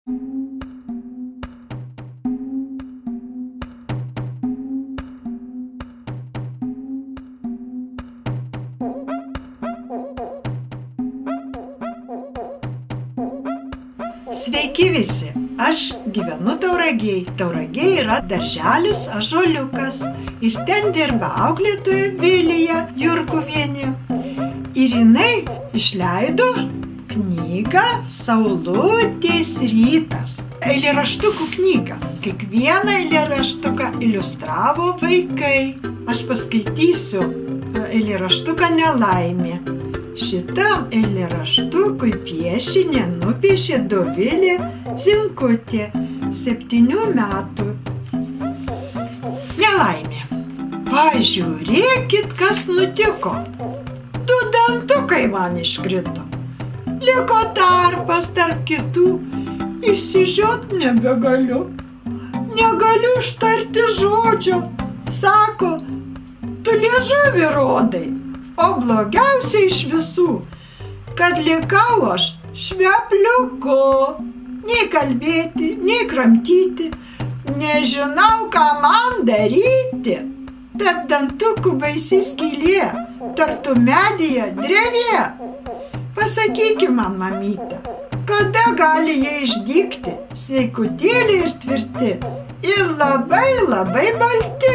Sveiki visi, aš gyvenu Tauragėj. Tauragėj yra darželis Ąžuoliukas ir ten dirba auklėtoja Vilija Jurkuvienė. Ir jinai išleido knygą Saulutės rytas. Eilėraštukų knygą. Kiekvieną eilėraštuką iliustravo vaikai. Aš paskaitysiu eilėraštuką Nelaimė. Šitam eilėraštukui piešinį nupiešė Dovilė Zinkutė, 7 metų. Nelaimė. Pažiūrėkit, kas nutiko. 2 dantukai man iškrito. Liko tarpas tarp kitų. Išsižiot nebegaliu. Negaliu ištarti žodžio. Sako, tu liežuvį rodai. O blogiausia iš visų, kad likau aš švepliuku. Nei kalbėti, nei kramtyti. Nežinau, ką man daryti. Tarp dantukų baisi skylė, tartum medyje drevė. Pasakyki man, mamyte, kada gali jie išdygti, sveikutėliai ir tvirti, ir labai, labai balti.